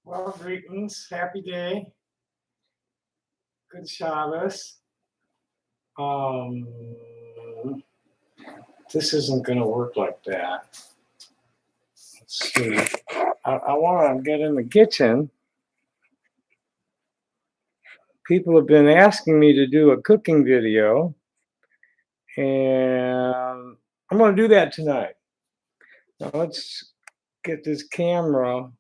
Well, greetings. Happy day. Good Shabbos. Um, this isn't going to work like that. Let's see. I want to get in the kitchen. People have been asking me to do a cooking video, and I'm going to do that tonight. Now let's get this camera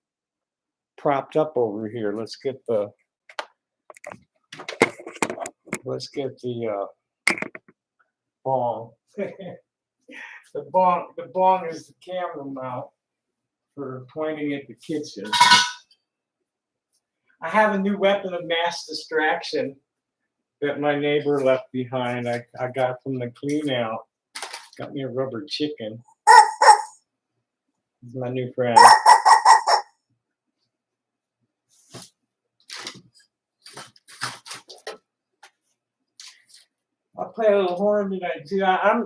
propped up over here. Let's get the bong. The bong is the camera mount for pointing at the kitchen. I have a new weapon of mass distraction that my neighbor left behind. I got from the clean out. Got me a rubber chicken. He's my new friend. I'll play a little horn tonight too. I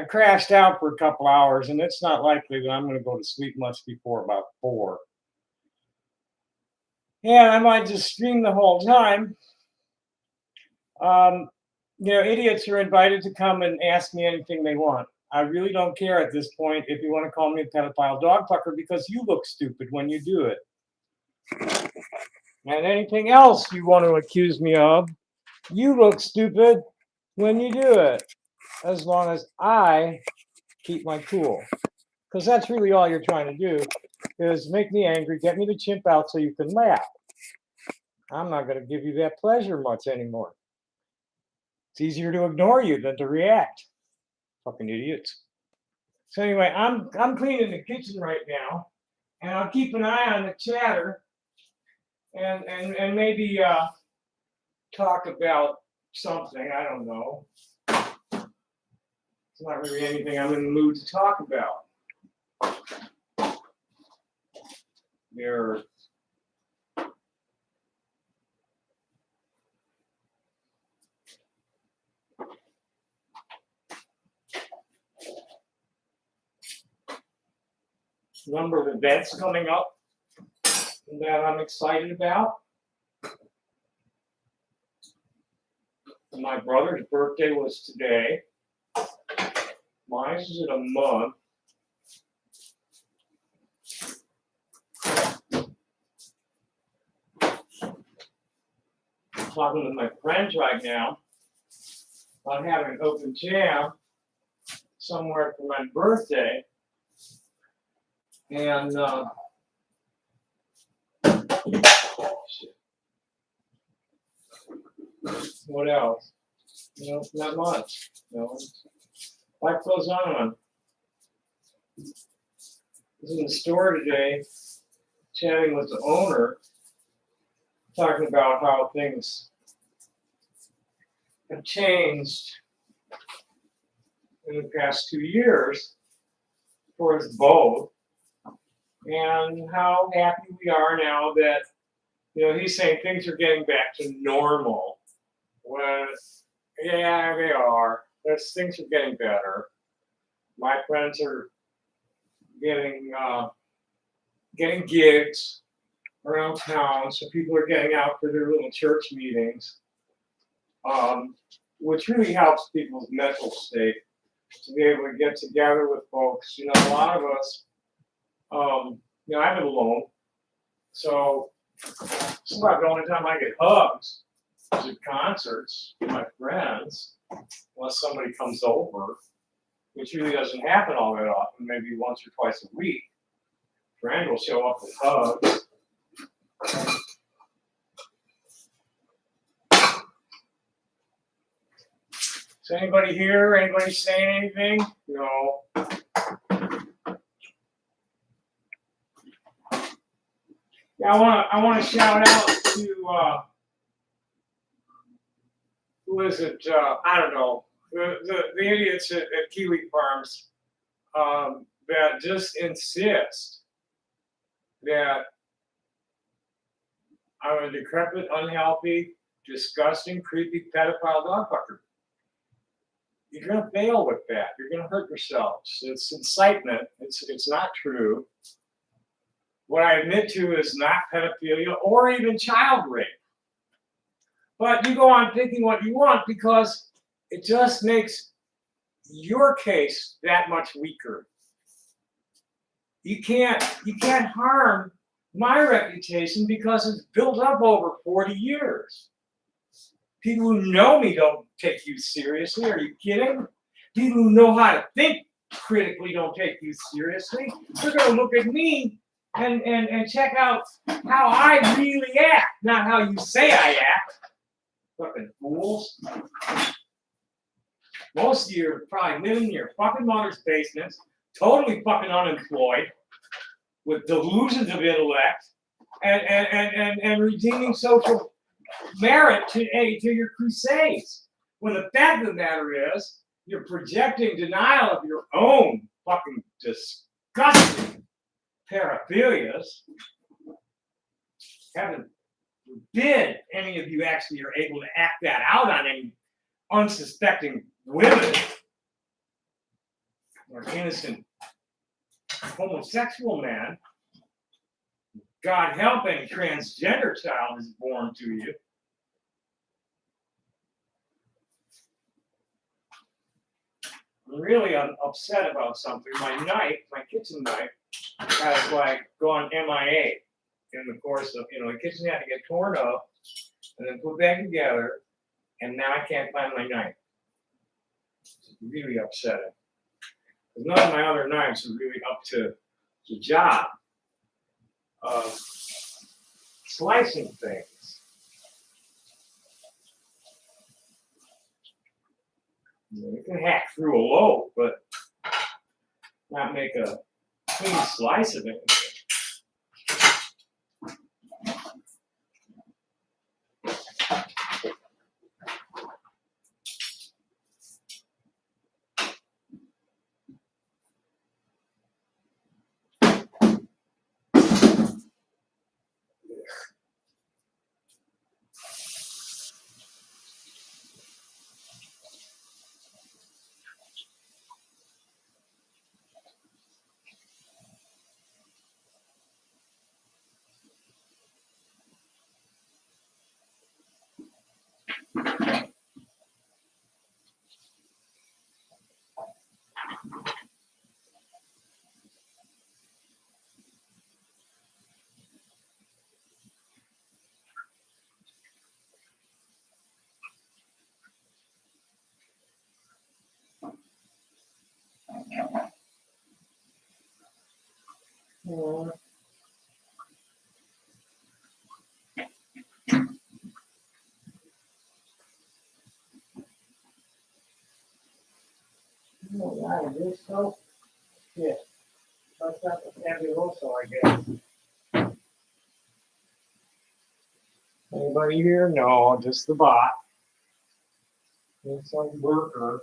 crashed out for a couple hours, and it's not likely that I'm going to go to sleep much before about 4. Yeah, I might just stream the whole time. Idiots are invited to come and ask me anything they want. I really don't care at this point if you want to call me a pedophile dog fucker because you look stupid when you do it. And anything else you want to accuse me of, you look stupid when you do it. As long as I keep my cool. Because that's really all you're trying to do is make me angry, get me to chimp out so you can laugh. I'm not going to give you that pleasure much anymore. It's easier to ignore you than to react. Fucking idiots. So anyway, I'm cleaning the kitchen right now, and I'll keep an eye on the chatter, and maybe talk about something. I don't know. It's not really anything I'm in the mood to talk about. There. Number of events coming up that I'm excited about. My brother's birthday was today. Mine is in a month. I'm talking with my friends right now about having an open jam somewhere for my birthday. And what else? Not much. Life goes on. I was in the store today, chatting with the owner, talking about how things have changed in the past 2 years for us both, and how happy we are now that, he's saying things are getting back to normal. When, yeah, they are. Things are getting better. My friends are getting gigs around town, so people are getting out for their little church meetings, which really helps people's mental state to be able to get together with folks. A lot of us, I live alone, so it's about the only time I get hugs is at concerts with my friends, unless somebody comes over, which really doesn't happen all that often, maybe once or twice a week. A friend will show up with hugs. Is anybody here? Anybody saying anything? No. Yeah, I want to shout out to who is it? I don't know. The idiots at Kiwi Farms that just insist that I'm a decrepit, unhealthy, disgusting, creepy, pedophile dog fucker. You're going to fail with that. You're going to hurt yourselves. It's incitement. It's not true. What I admit to is not pedophilia or even child rape. But you go on thinking what you want because it just makes your case that much weaker. You can't harm my reputation because it's built up over 40 years. People who know me don't take you seriously. Are you kidding? People who know how to think critically don't take you seriously. They're going to look at me and check out how I really act, not how you say I act. Fucking fools. Most of you are probably living in your fucking mother's basements, totally fucking unemployed, with delusions of intellect, and redeeming social merit to your crusades. When the fact of the matter is, you're projecting denial of your own fucking disgusting paraphilias. Heaven forbid any of you actually are able to act that out on any unsuspecting women or innocent homosexual man. God help any transgender child is born to you. I'm really upset about something. My kitchen knife, has like gone MIA in the course of, the kitchen had to get torn up and then put back together, and now I can't find my knife. It's really upsetting. Because none of my other knives are really up to the job of slicing things. You can hack through a loaf, but not make a clean slice of it. Oh, God, it is so shit. That's not the fabuloso, I guess. Anybody here? No, just the bot. It's some worker.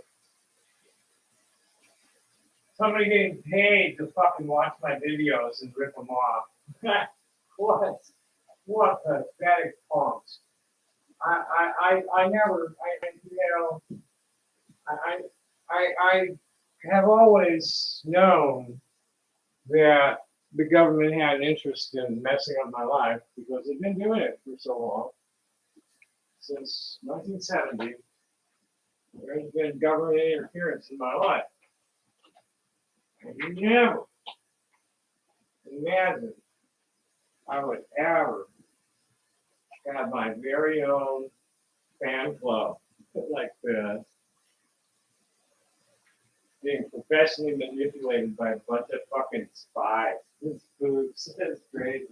Somebody getting paid to fucking watch my videos and rip them off. What pathetic punks. I have always known that the government had an interest in messing up my life because they've been doing it for so long. Since 1970, there's been government interference in my life. And you never imagine I would ever have my very own fan club like this, being professionally manipulated by a bunch of fucking spies. This is crazy.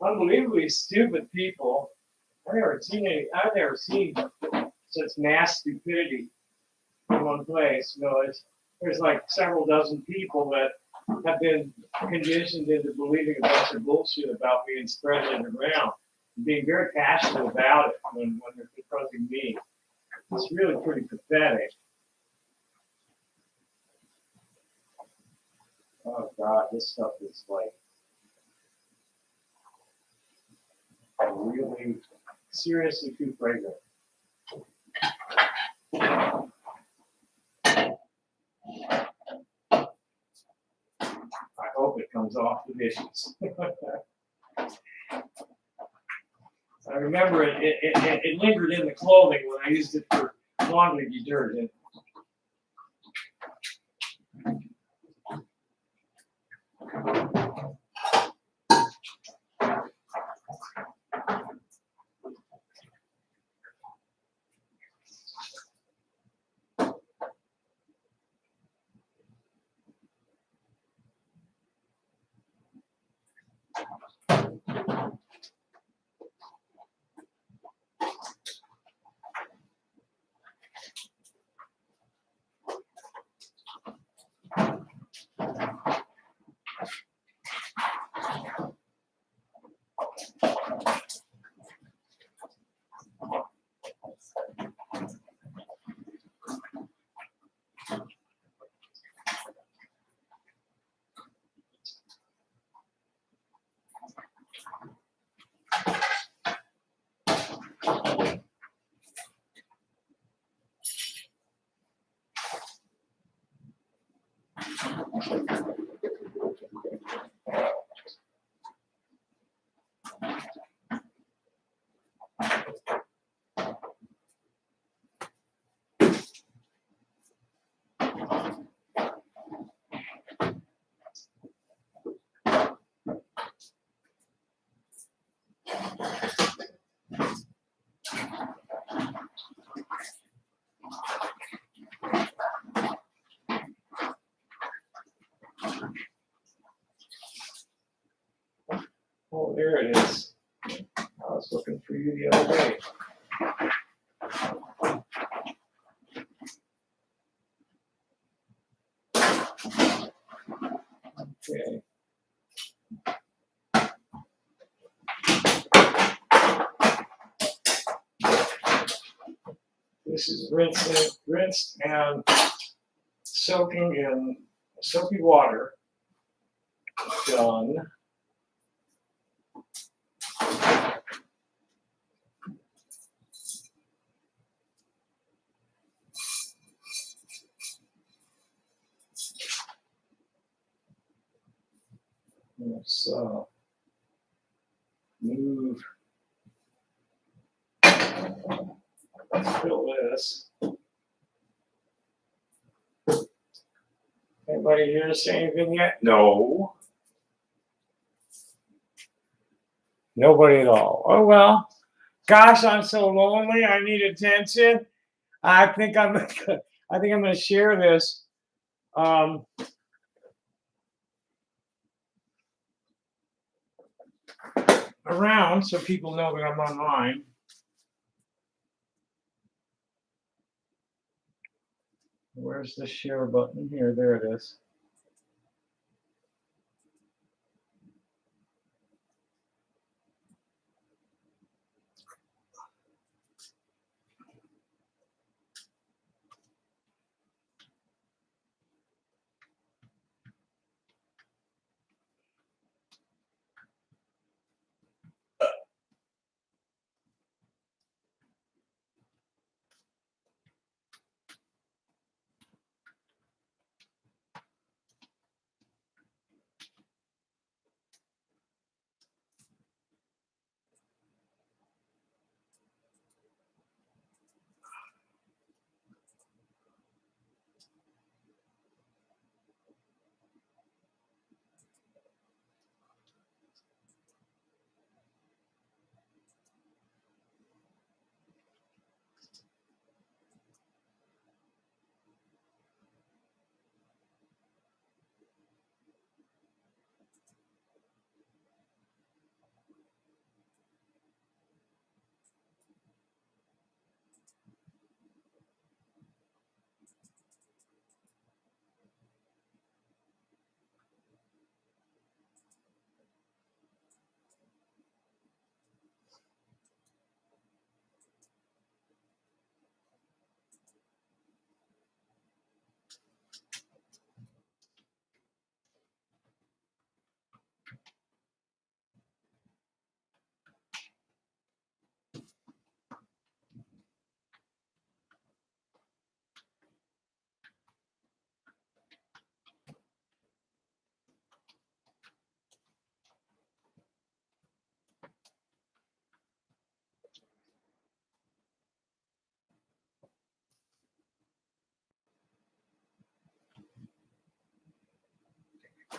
Unbelievably stupid people. I've never seen such mass stupidity in one place. There's like several dozen people that have been conditioned into believing a bunch of bullshit about being spread underground and being very passionate about it when they're confronting me. It's really pretty pathetic. Oh God, this stuff is like really seriously too fragrant. hope it comes off the dishes. I remember it lingered in the clothing when I used it for laundry detergent. Oh, there it is. I was looking for you the other day. Okay. This is rinsed and soaking in soapy water. Done. Let's move. Let's fill this. Anybody here say anything yet? No. Nobody at all. Oh well. Gosh, I'm so lonely. I need attention. I think I'm going to share this. Around so people know that I'm online. Where's the share button? Here, there it is.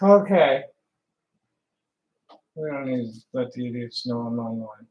Okay. We don't need to let the idiots know I'm online.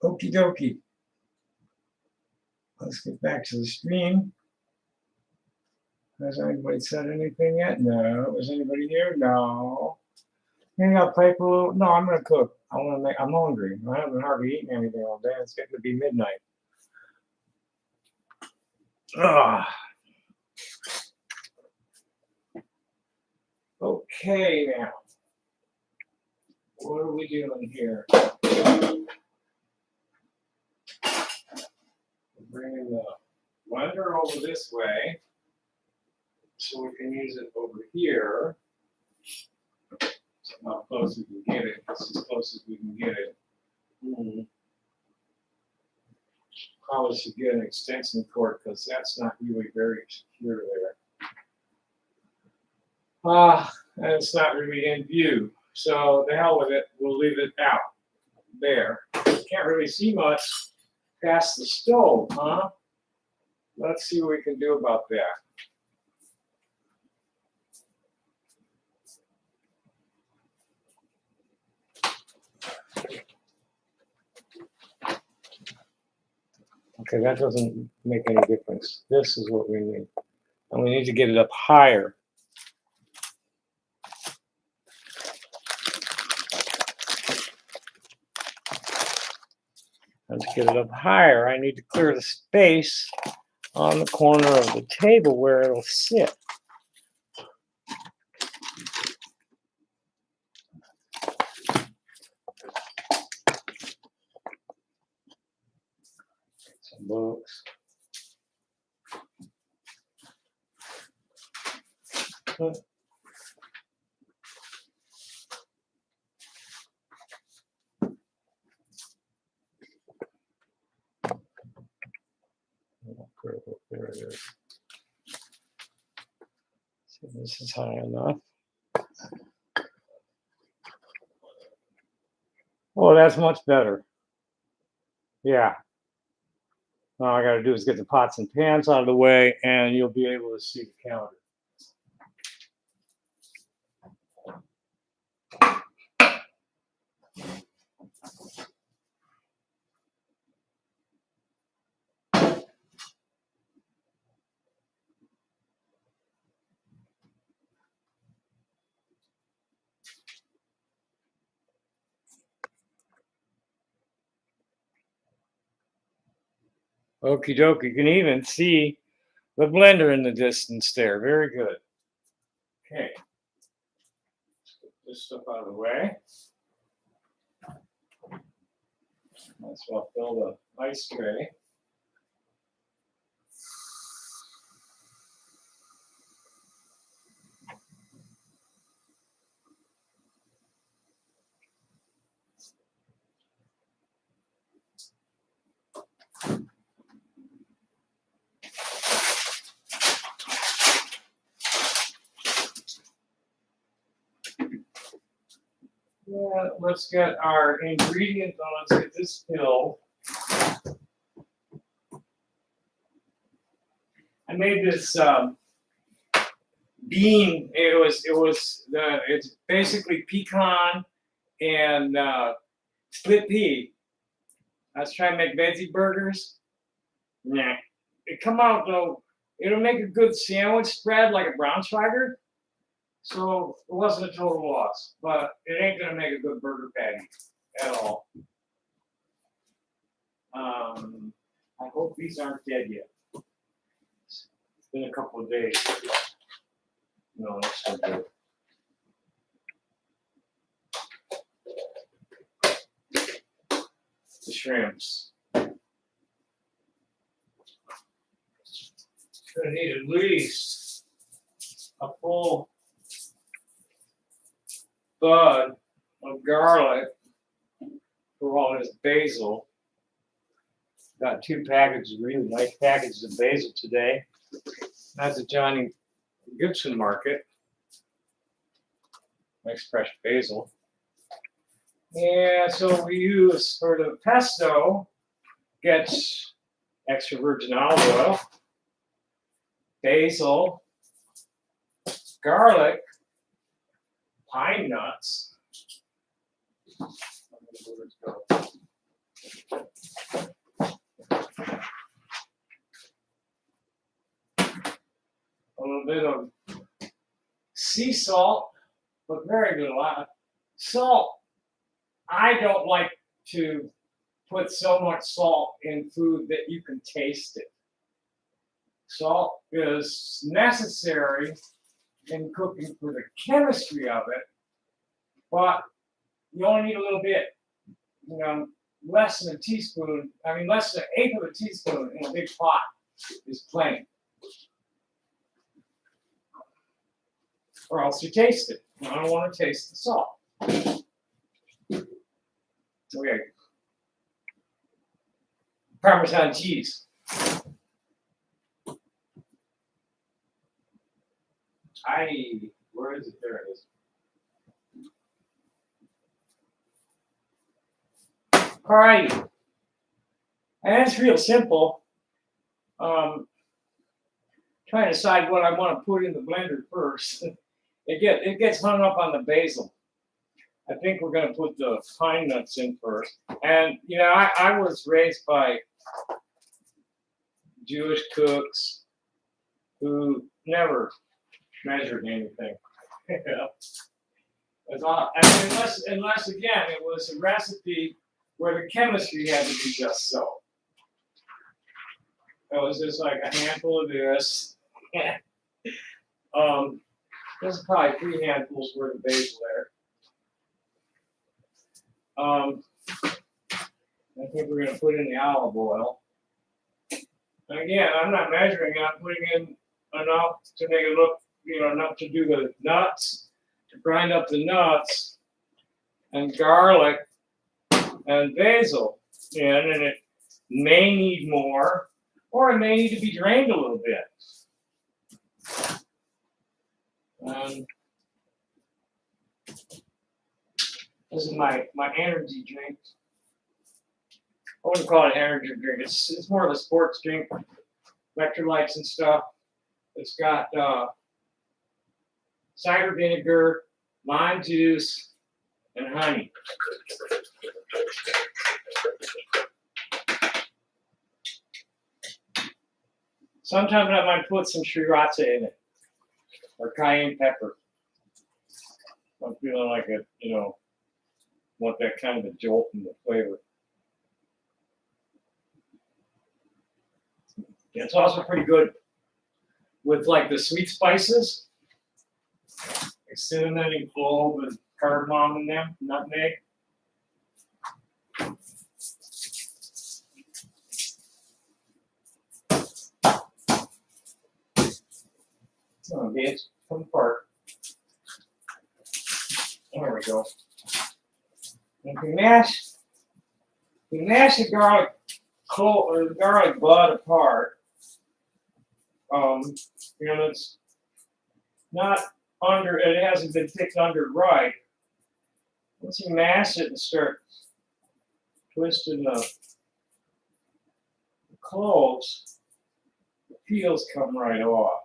Okie dokie. Let's get back to the stream. Has anybody said anything yet? No. Is anybody here? No. Maybe I'll pipe a little. No, I'm gonna cook. I want to make. I'm hungry. I haven't hardly eaten anything all day. It's getting to be midnight. Ah. Okay, now. What are we doing here? Bringing the blender over this way so we can use it over here. How close we can get it. That's as close as we can get it. Probably should get an extension cord because that's not really very secure there. And it's not really in view. So the hell with it. We'll leave it out there. Can't really see much past the stove, huh? Let's see what we can do about that. Okay, that doesn't make any difference. This is what we need. And we need to get it up higher. And to get it up higher, I need to clear the space on the corner of the table where it'll sit. Some books. There it is. So this is high enough. Oh, that's much better. Yeah. All I got to do is get the pots and pans out of the way, and you'll be able to see the counter. Okie dokie. You can even see the blender in the distance there. Very good. Okay. Let's get this stuff out of the way. Might as well fill the ice tray. Yeah, let's get our ingredients on. Let's get this pill. I made this bean. It's basically pecan and split pea. I was trying to make veggie burgers. Nah, it come out though. It'll make a good sandwich spread like a Braunschweiger. So it wasn't a total loss, but it ain't gonna make a good burger patty at all. I hope these aren't dead yet. It's been a couple of days. No, it's still good. The shrimps. Gonna need at least a full bud of garlic for all this basil. Got 2 packages, really nice packages of basil today. That's at Johnny Gibson Market. Nice fresh basil. And so we use for the pesto, gets extra virgin olive oil, basil, garlic, pine nuts. A little bit of sea salt, but very good. A lot of salt. I don't like to put so much salt in food that you can taste it. Salt is necessary in cooking for the chemistry of it, but you only need a little bit. You know, less than a teaspoon. I mean, less than 1/8 of a teaspoon in a big pot is plenty. Or else you taste it. I don't want to taste the salt. Okay. Parmesan cheese. Where is it? There it is. All right. And it's real simple. Trying to decide what I want to put in the blender first. It gets hung up on the basil. I think we're going to put the pine nuts in first. And, you know, I was raised by Jewish cooks who never measured anything. Unless again, it was a recipe where the chemistry had to be just so. It was just like a handful of this. There's probably 3 handfuls worth of basil there. I think we're going to put in the olive oil. And again, I'm not measuring. I'm putting in enough to make it look, you know, enough to do the nuts, to grind up the nuts, and garlic, and basil. And it may need more, or it may need to be drained a little bit. This is my energy drink. I wouldn't call it an energy drink. It's more of a sports drink, electrolytes and stuff. It's got cider vinegar, lime juice, and honey. Sometimes I might put some sriracha in it, or cayenne pepper. I'm feeling like it, you know, want that kind of a jolt in the flavor. It's also pretty good with like the sweet spices, like cinnamon and clove and cardamom in them, nutmeg. Oh, bitch, come apart. There we go. And if you mash the garlic or the garlic bud apart, you know, it's not under, it hasn't been picked under right. Once you mash it and start twisting the cloves, the peels come right off.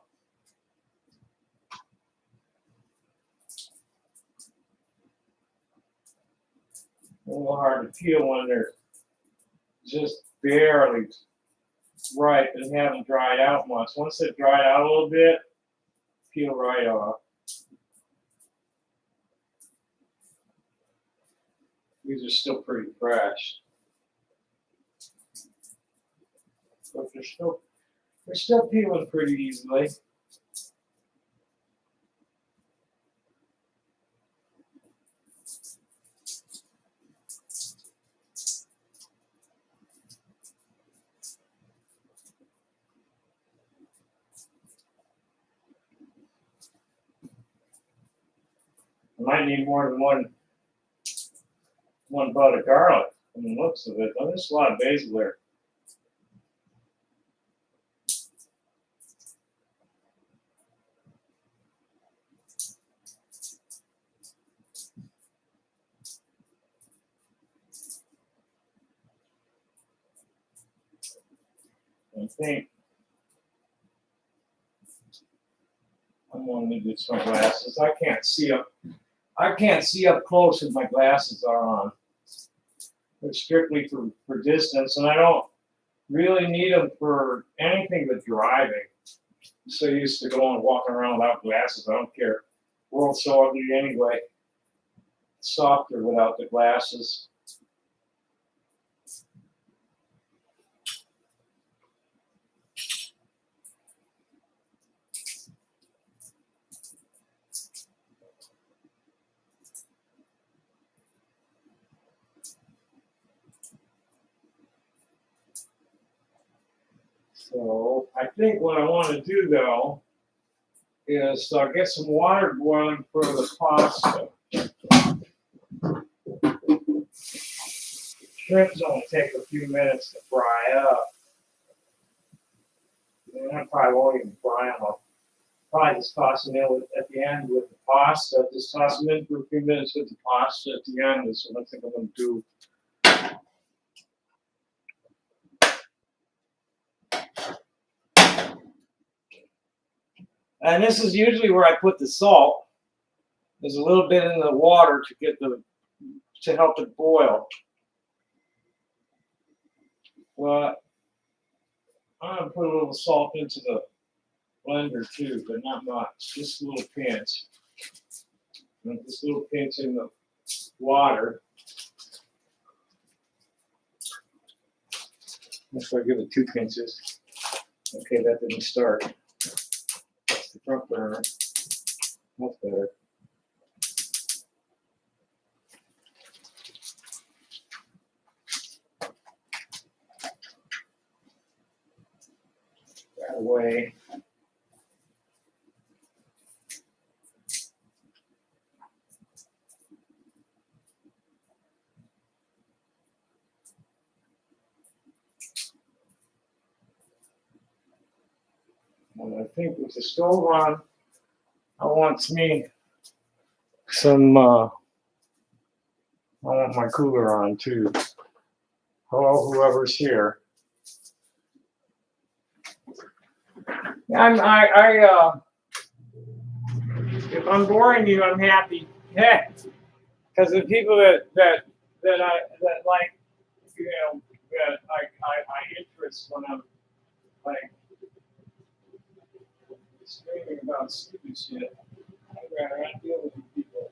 A little hard to peel when they're just barely ripe and haven't dried out much. Once they've dried out a little bit, peel right off. These are still pretty fresh, but they're still peeling pretty easily. I might need more than one bud of garlic from the looks of it. Oh, there's a lot of basil there. I think I'm going to get some glasses. I can't see up close if my glasses are on. They're strictly for distance, and I don't really need them for anything but driving. I'm so used to going and walking around without glasses. I don't care. World's so ugly anyway. It's softer without the glasses. So I think what I want to do though is get some water boiling for the pasta. Shrimps only take a few minutes to fry up. And I probably won't even fry them. I'll probably just toss them in at the end with the pasta. Just toss them in for a few minutes with the pasta at the end is what I think I'm going to do. And this is usually where I put the salt. There's a little bit in the water to help it boil. But I'm gonna put a little salt into the blender too, but not much. Just a little pinch. And this little pinch in the water. That's why I give it 2 pinches. Okay, that didn't start. That's the front burner. That's better. That way. And I think with the stove on, I want me some, I want my cooler on too. Hello, whoever's here. If I'm boring you, I'm happy. Yeah, because the people that like, you know, that I interest when I'm like screaming about stupid shit. I'd rather not deal with you people.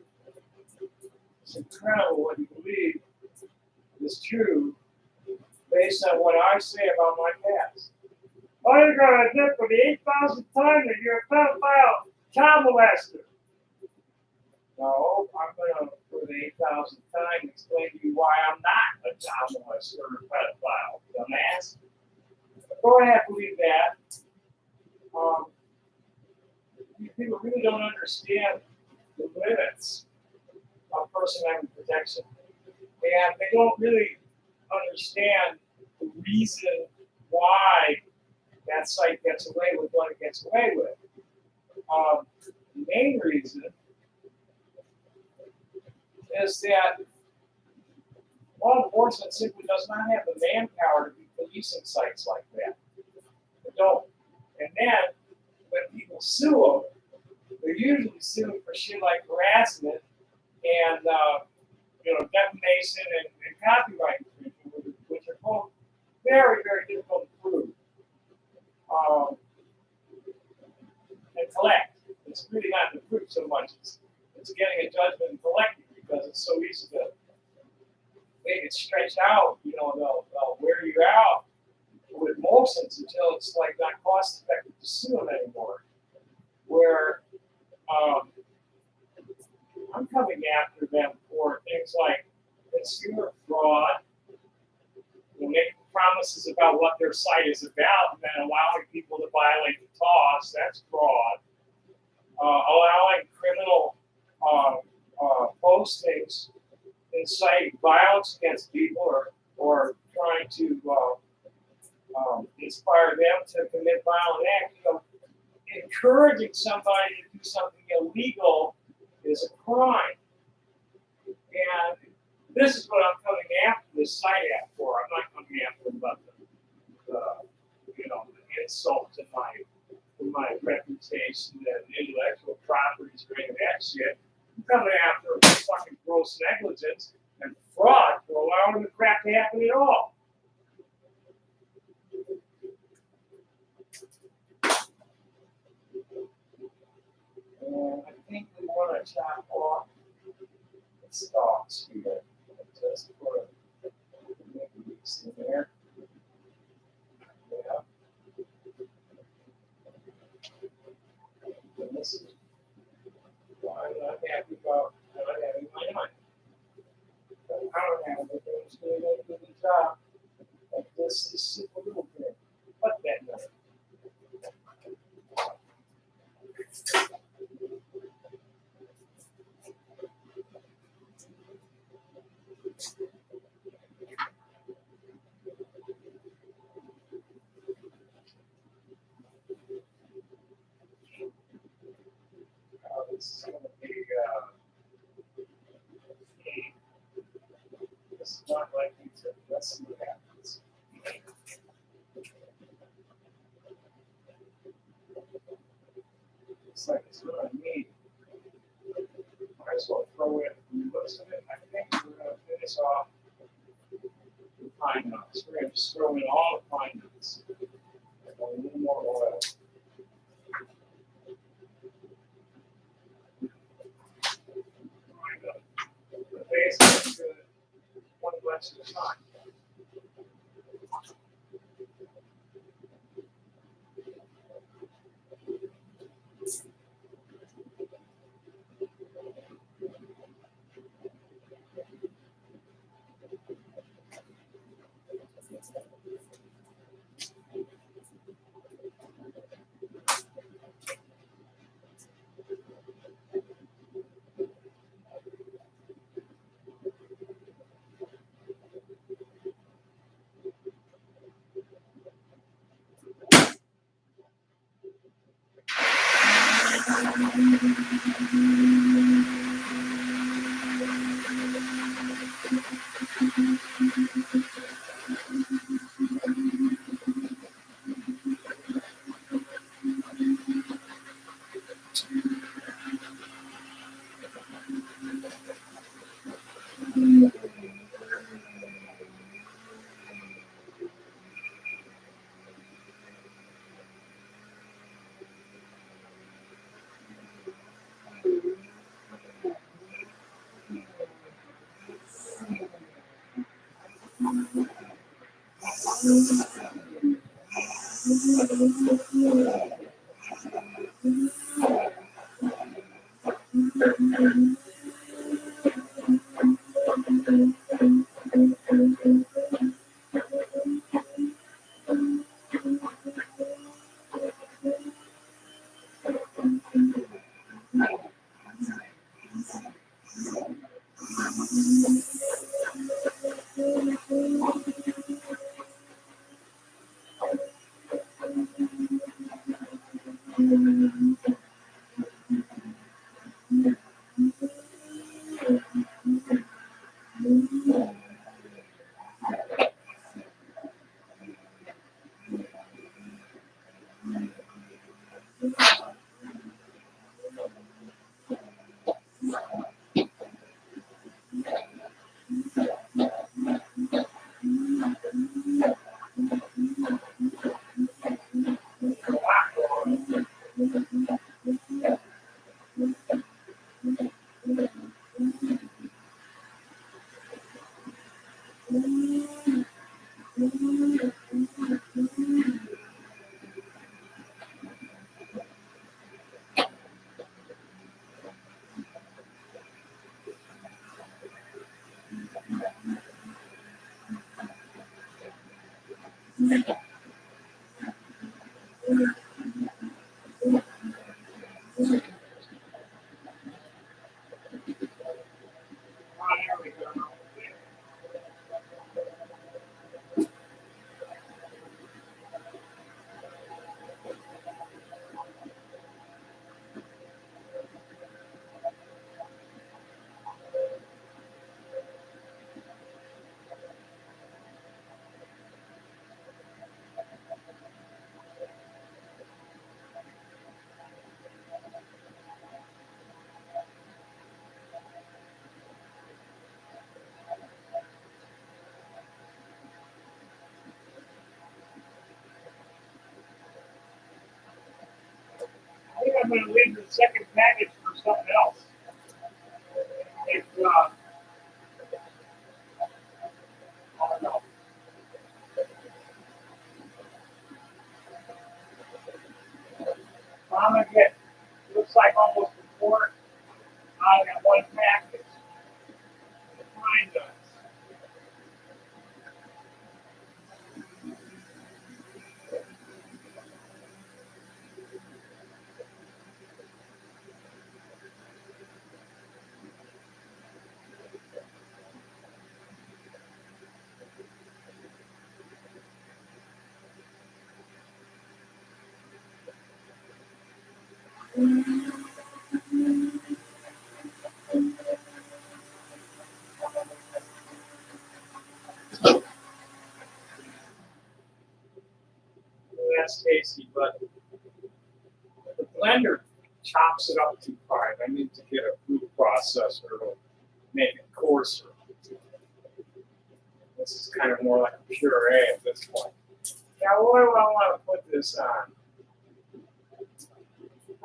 It's incredible what you believe is true based on what I say about my past. Oh, you're gonna admit for the 8,000th time that you're a pedophile child molester. No, I'm gonna, for the 8,000th time, explain to you why I'm not a child molester or a pedophile, dumbass. Go ahead, believe that. People really don't understand the limits of First Amendment protection. And they don't really understand the reason why that site gets away with what it gets away with. The main reason is that law enforcement simply does not have the manpower to be policing sites like that. They don't. And then, when people sue them, they're usually suing for shit like harassment and defamation and copyright infringement, which are both very, very difficult to prove and collect. It's really not the proof so much. It's getting a judgment and collecting because it's so easy to make it stretch out. They'll wear you out with motions until it's like not cost effective to sue them anymore. Where I'm coming after them for things like consumer fraud, making promises about what their site is about, and then allowing people to violate the laws. That's fraud. Allowing criminal postings incite violence against people or trying to inspire them to commit violent acts. Encouraging somebody to do something illegal is a crime. And this is what I'm coming after this site app for. I'm not coming after them about the insult to my reputation and intellectual properties or any of that shit. I'm coming after fucking gross negligence and fraud for allowing the crap to happen at all. And I think we want to chop off the stalks here. Just put these in there. Yeah. And this is why I'm not happy about not having my money. But I don't have anything that's going to make a good job. Like this is super little thing. What that does. This is going to be this is not likely to. Let's see what happens. Looks like it's what I need. Might as well throw in most of it. I think we're going to finish off the pine nuts. We're going to just throw in all the pine nuts. A little more oil. The base is good. One less at a time. I think I'm going to leave the second package for something else. If, I don't know. I'm going to get, looks like almost a quart out of that one package. Mine does. That's tasty, but the blender chops it up too fine. I need to get a food processor to make it coarser. This is kind of more like a puree at this point. Now, what do I want to put this on?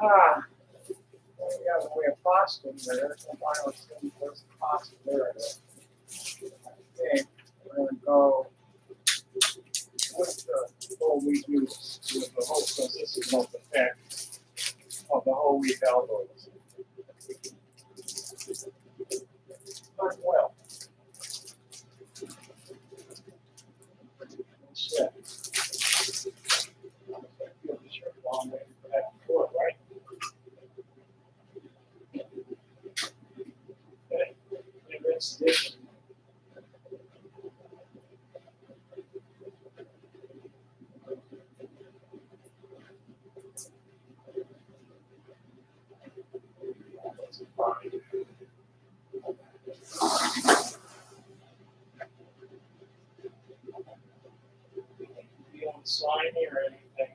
We have pasta in there. So why don't we put some pasta there? I think we're going to go with the whole wheat noodles. With the whole, because this is most effective of the whole wheat elbows. Done well. Shit. I feel the shirt long way for that before, right? Okay. And rinse this. That's fine. Feeling slimy or anything?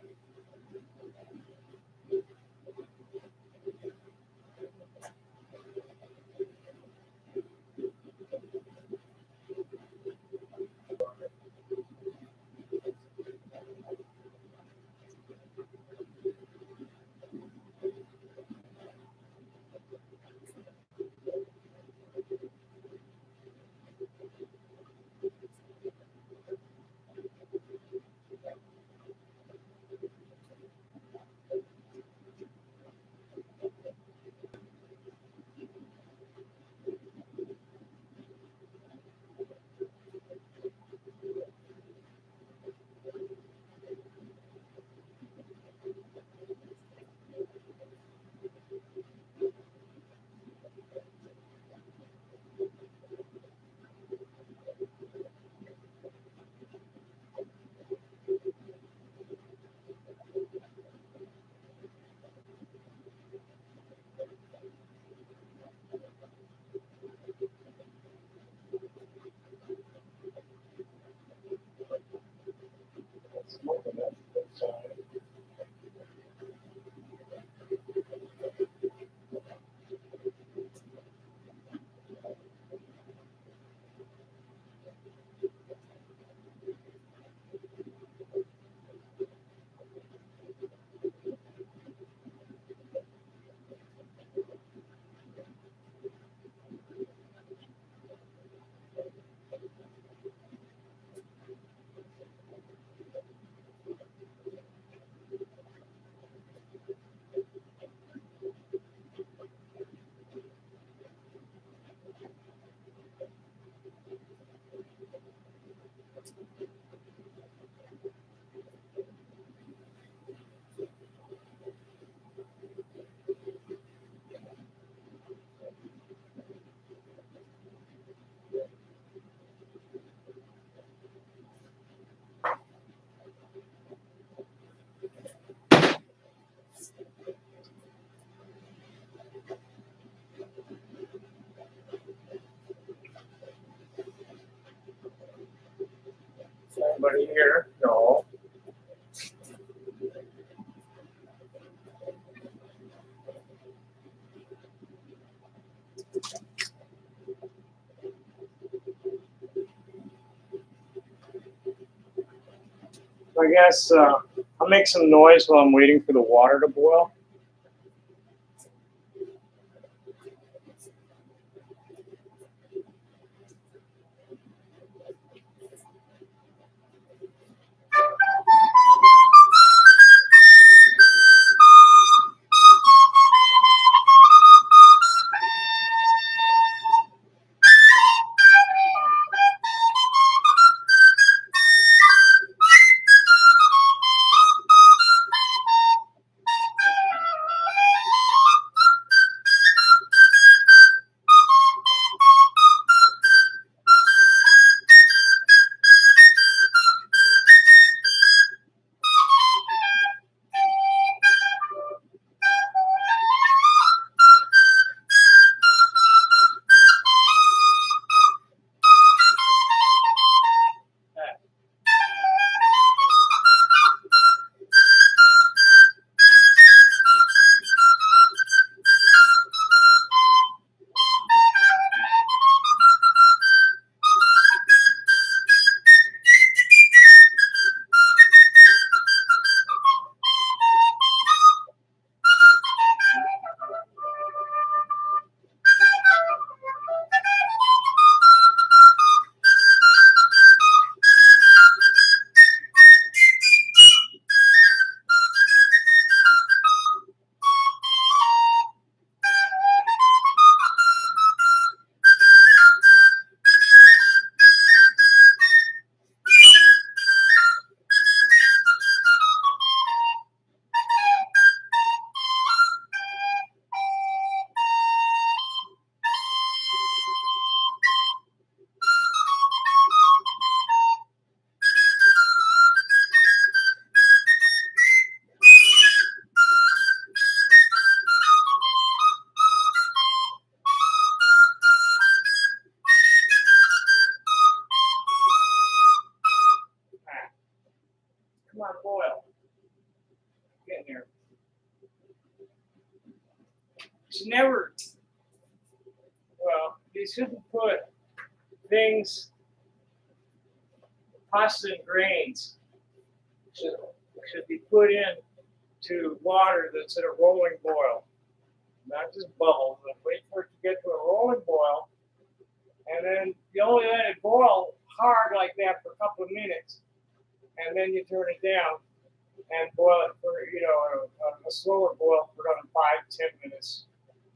anybody here? No. I guess I'll make some noise while I'm waiting for the water to boil. Come on, boil. Get in here. It's never. Well, you shouldn't put things, pasta and grains should be put in to water that's at a rolling boil, not just bubbles. But wait for it to get to a rolling boil, and then you only let it boil hard like that for a couple of minutes, and then you turn it down and boil it for a slower boil for another 5-10 minutes,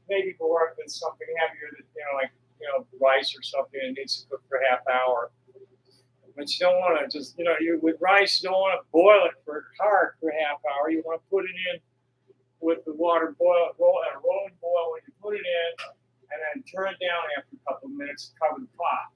maybe more if it's something heavier that like rice or something that needs to cook for a half hour. But you don't want to just you with rice you don't want to boil it for hard for a half hour. You want to put it in with the water roll at a rolling boil when you put it in, and then turn it down after a couple of minutes and cover the pot.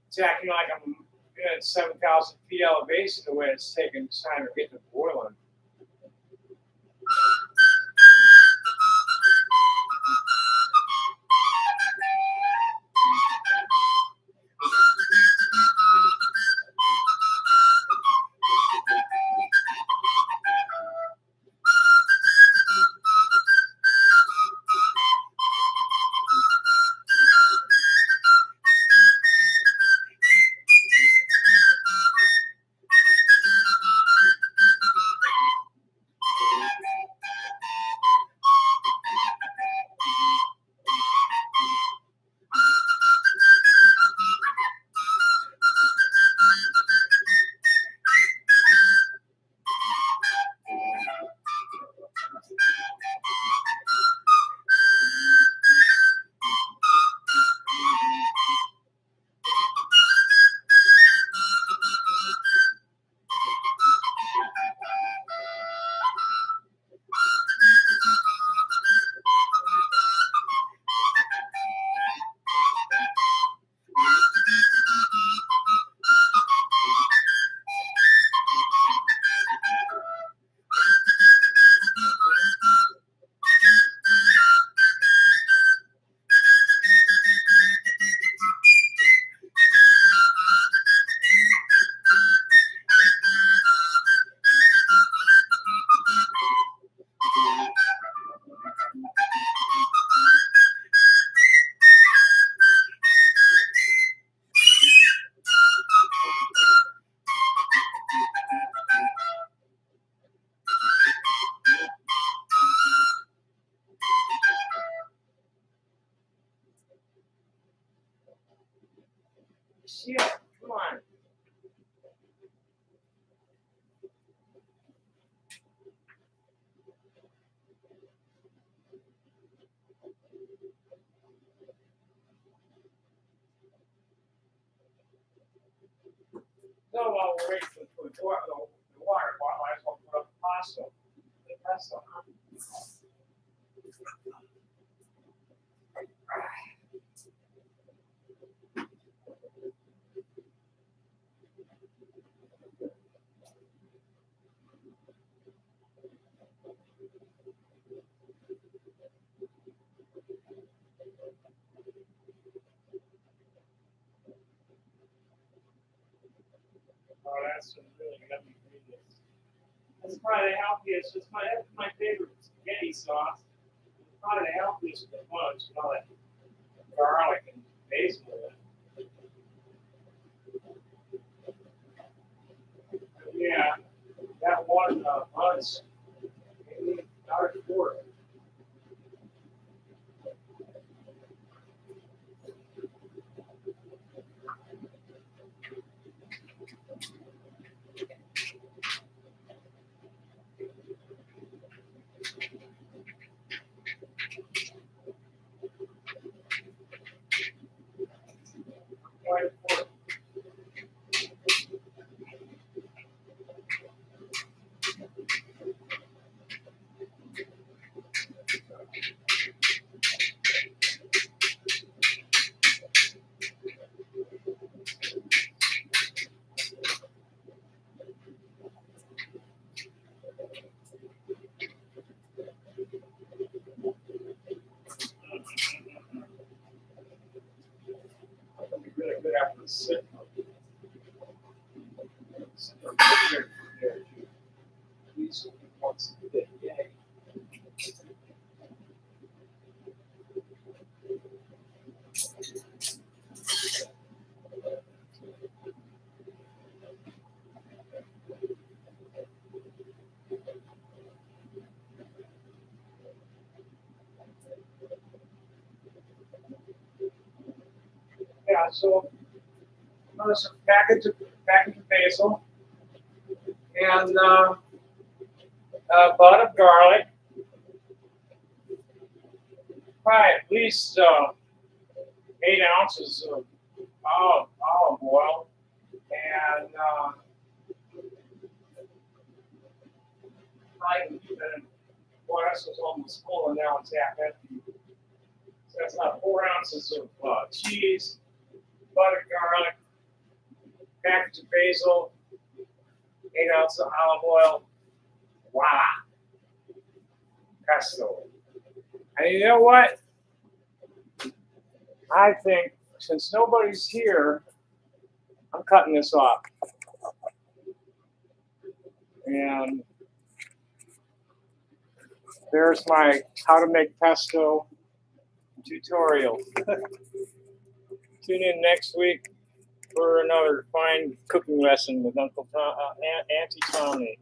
It's acting like I'm at 7,000 feet elevation the way it's taking its time to get to boiling. shit. Come on. No, while we're waiting for the water bottle, I just want to put up the pasta. The pasta. Oh, that's some really yummy ingredients. That's probably the healthiest. That's my favorite spaghetti sauce. It's probably the healthiest of the bunch. You know, like garlic and basil in it. Yeah, that one bunch, maybe $1.40. $1.40. That'd be really good after the sit. Once a day. Yay. Yeah, so some package of basil and a bud of garlic, probably at least 8 ounces of olive oil, and probably well, this was almost full, and now it's half empty. So that's about 4 ounces of cheese, butter, garlic, package of basil, 8 ounces of olive oil. Voila, pesto. And you know what? I think since nobody's here, I'm cutting this off. And there's my how to make pesto tutorial. Tune in next week for another fine cooking lesson with Uncle Tom, Auntie Tommy.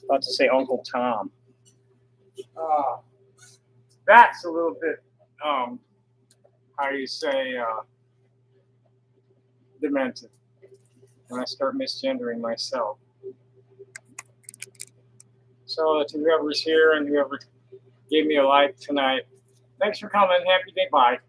About to say Uncle Tom. That's a little bit, how do you say, demented. When I start misgendering myself. So to whoever's here and whoever gave me a like tonight, thanks for coming. Happy day. Bye.